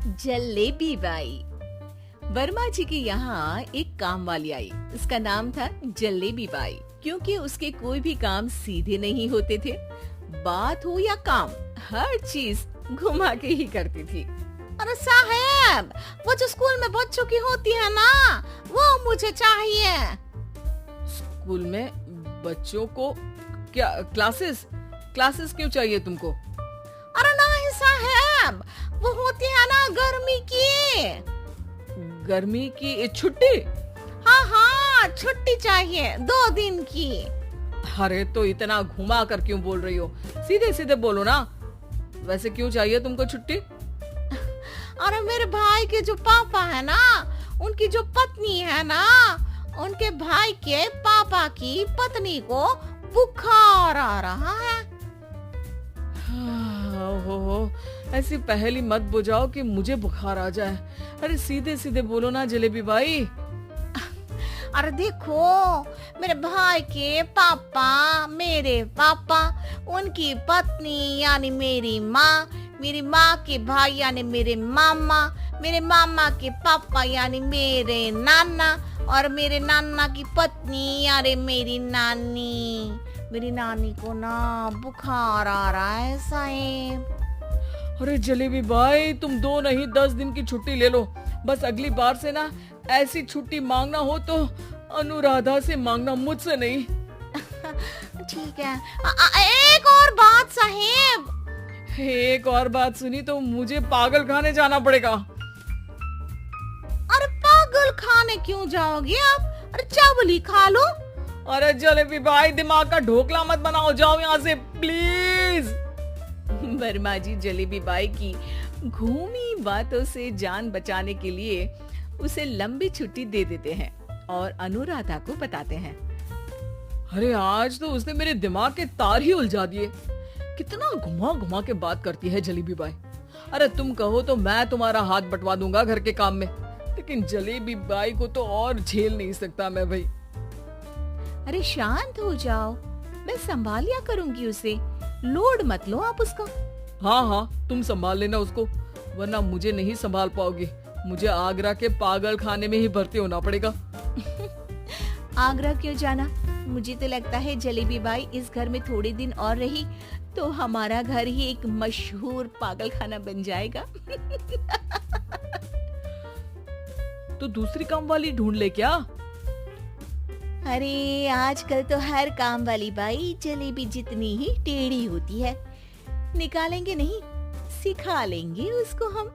Jalebi by. Verma जी के यहाँ एक काम वाली आई। उसका नाम था जलेबी बाई, क्योंकि उसके कोई भी काम सीधे नहीं होते थे। बात हो या काम, हर चीज घुमा के ही करती थी। अरे साहब, वो जो स्कूल में बच्चों की होती है ना, वो मुझे चाहिए। स्कूल में बच्चों को क्या क्लासेस क्लासेस क्यों चाहिए तुमको? अरे नहीं साहब, वो होती है ना गर्मी की छुट्टी। हाँ, छुट्टी चाहिए 2 दिन की। अरे तो इतना घुमा कर क्यों बोल रही हो? सीधे सीधे बोलो ना। वैसे क्यों चाहिए तुमको छुट्टी? अरे मेरे भाई के जो पापा है ना, उनकी जो पत्नी है ना, उनके भाई के पापा की पत्नी को बुखार आ रहा है। हो ऐसी पहेली मत बुझाओ कि मुझे बुखार आ जाए। अरे सीधे सीधे बोलो ना जलेबी बाई। अरे देखो, मेरे भाई के पापा, मेरे पापा, उनकी पत्नी यानी मेरी माँ, मेरी माँ के भाई यानी मेरे मामा के पापा यानी मेरे नाना, और मेरे नाना की पत्नी यानी मेरी नानी। मेरी नानी को ना बुखार आ रहा है साहब। अरे जलेबी भाई, तुम 2 नहीं 10 दिन की छुट्टी ले लो। बस अगली बार से ना ऐसी छुट्टी मांगना हो तो अनुराधा से मांगना, मुझसे नहीं। ठीक है। एक और बात साहेब। एक और बात सुनी तो मुझे पागल खाने जाना पड़ेगा। अरे पागल खाने क्यों जाओगे आप? अरे चावल ही खा लो। अरे जलेबी भाई, दिमाग का ढोकला मत बनाओ, जाओ यहाँ से प्लीज। वर्मा जी जलेबी बाई की घूमी बातों से जान बचाने के लिए उसे लंबी छुट्टी दे देते हैं और अनुराधा को बताते हैं। अरे आज तो उसने मेरे दिमाग के तार ही उलझा दिए। कितना घुमा घुमा के बात करती है जलेबी बाई। अरे तुम कहो तो मैं तुम्हारा हाथ बंटवा दूंगा घर के काम में, लेकिन जलेबी बाई को तो और झेल नहीं सकता मैं भाई। अरे शांत हो जाओ, मैं संभाल लिया करूंगी उसे, लोड मत लो आप उसको। हाँ, तुम संभाल लेना उसको, वरना मुझे नहीं संभाल पाओगे। मुझे आगरा के पागल खाने में ही भर्ती होना पड़ेगा। आगरा क्यों जाना? मुझे तो लगता है जलेबी बाई इस घर में थोड़े दिन और रही तो हमारा घर ही एक मशहूर पागल खाना बन जाएगा। तो दूसरी काम वाली ढूंढ ले क्या? अरे आजकल तो हर काम वाली बाई जलेबी जितनी ही टेढ़ी होती है। निकालेंगे नहीं, सिखा लेंगे उसको हम।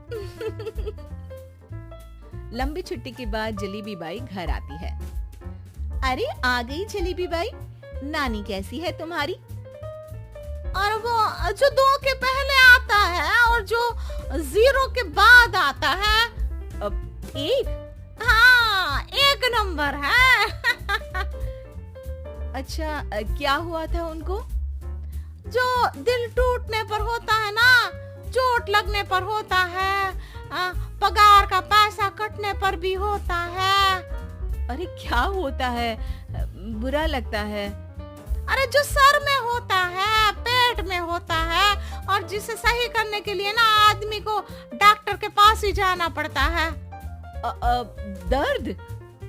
लंबी छुट्टी के बाद जलेबी बाई घर आती है। अरे आ गई जलेबी बाई, नानी कैसी है तुम्हारी? और वो जो 2 के पहले आता है और जो 0 के बाद आता है। अब 1? हाँ, 1 नंबर है। अच्छा, क्या हुआ था उनको? जो दिल टूटने पर होता है ना, चोट लगने पर होता है, पगार का पैसा कटने पर भी होता है। अरे क्या होता है? बुरा लगता है? अरे जो सर में होता है, पेट में होता है, और जिसे सही करने के लिए ना आदमी को डॉक्टर के पास ही जाना पड़ता है। दर्द?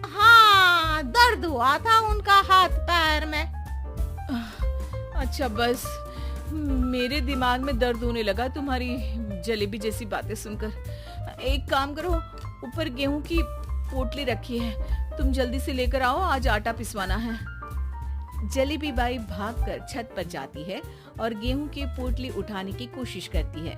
हाँ, दर्द हुआ था उनका हाथ पैर में। अच्छा, बस मेरे दिमाग में दर्द होने लगा तुम्हारी जलेबी जैसी बातें सुनकर। एक काम करो, ऊपर गेहूं की पोटली रखी है, तुम जल्दी से लेकर आओ, आज आटा पिसवाना है। जलेबी बाई भागकर छत पर जाती है और गेहूं की पोटली उठाने की कोशिश करती है,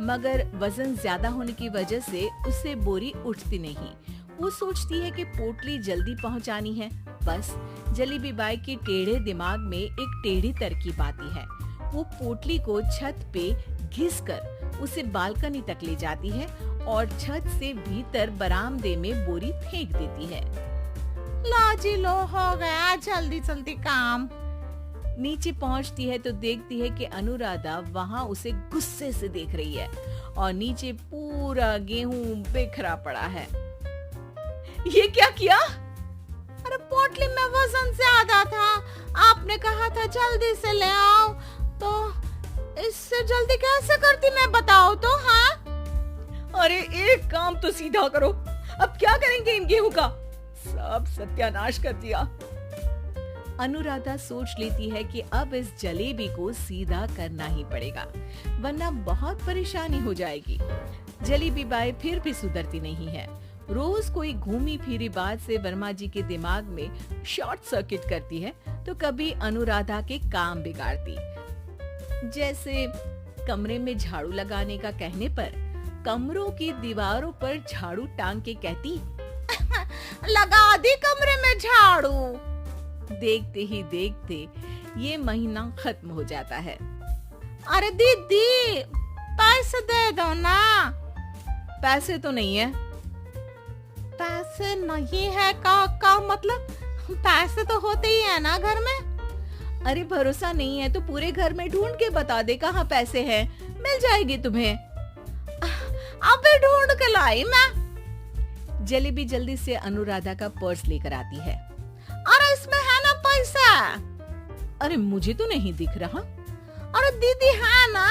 मगर वजन ज्यादा होने की वजह से उससे बोरी उठती नहीं। वो सोचती है कि पोटली जल्दी पहुंचानी है। बस जलेबी बाई के टेढ़े दिमाग में एक टेढ़ी तरकीब आती है। वो पोटली को छत पे घिसकर उसे बालकनी तक ले जाती है और छत से भीतर बरामदे में बोरी फेंक देती है। लाजी लो, हो गया जल्दी जल्दी काम। नीचे पहुंचती है तो देखती है कि अनुराधा वहां उसे गुस्से से देख रही है और नीचे पूरा गेहूं बिखरा पड़ा है। ये क्या किया? अरे पोटली में वजन ज्यादा था, आपने कहा था जल्दी से ले आओ, तो इससे जल्दी कैसे करती मैं बताओ तो। हाँ, अरे अरे काम तो सीधा करो, अब क्या करेंगे इन गेहूं का? सब सत्यानाश कर दिया। अनुराधा सोच लेती है कि अब इस जलेबी को सीधा करना ही पड़ेगा, वरना बहुत परेशानी हो जाएगी। जलेबी बाई फिर भी सुधरती नहीं है। रोज कोई घूमी फिरी बात से वर्मा जी के दिमाग में शॉर्ट सर्किट करती है, तो कभी अनुराधा के काम बिगाड़ती। जैसे कमरे में झाड़ू लगाने का कहने पर कमरों की दीवारों पर झाड़ू टांग के कहती, लगा दी कमरे में झाड़ू। देखते ही देखते ये महीना खत्म हो जाता है। अरे दीदी, पैसे दे दो ना। पैसे तो नहीं है। पैसे नहीं है का मतलब? पैसे तो होते ही है ना घर में। अरे भरोसा नहीं है तो पूरे घर में ढूंढ के बता दे कहाँ पैसे हैं, मिल जाएगी तुम्हें। अबे ढूंढ के लाई मैं। जलेबी जल्दी से अनुराधा का पर्स लेकर आती है। अरे इसमें है ना पैसा? अरे मुझे तो नहीं दिख रहा। अरे दीदी है ना,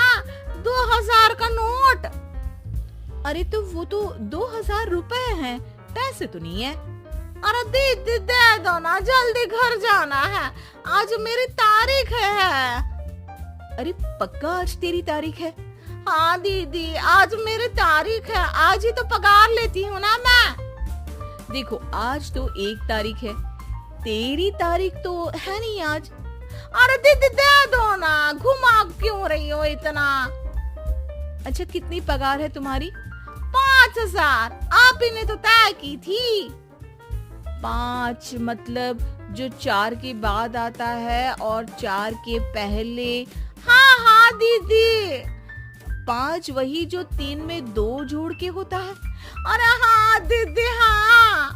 2000 का नोट। अरे तो वो तो 2000 रुपए हैं, पैसे तो नहीं है। अरे दीदी दे दो ना, जल्दी घर जाना है, आज मेरी तारीख है। अरे पक्का आज तेरी तारीख है? हाँ दीदी, आज मेरी तारीख है, आज ही तो पगार लेती हूँ ना मैं। देखो आज तो 1 तारीख है, तेरी तारीख तो है नहीं आज। अरे दीदी दे दो ना, घुमा क्यों रही हो इतना? अच्छा कितनी पगार है तुम्हारी? 5000, आप ही ने तो तय की थी। 5 मतलब जो 4 के बाद आता है और 4 के पहले। हाँ हाँ दीदी। 5 वही जो 3 में 2 जोड़ के होता है। अरे हाँ दीदी हाँ।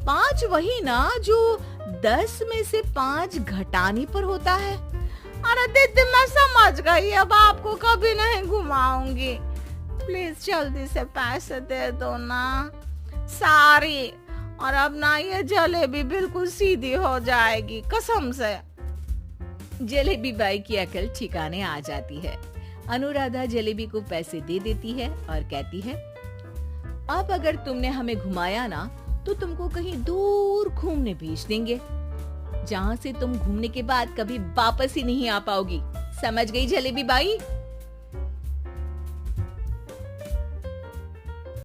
5 वही ना जो 10 में से 5 घटाने पर होता है। अरे दीदी मैं समझ गई, अब आपको कभी नहीं घुमाऊंगी। प्लीज जल्दी से पैसे दे दो ना, सारी। और अब ना ये जलेबी बिल्कुल सीधी हो जाएगी कसम से। जलेबी बाई की अकल ठिकाने आ जाती है। अनुराधा जलेबी को पैसे दे देती है और कहती है, अब अगर तुमने हमें घुमाया ना तो तुमको कहीं दूर घूमने भेज देंगे, जहाँ से तुम घूमने के बाद कभी वापस ही नहीं आ पाओगी। समझ गई जलेबी बाई?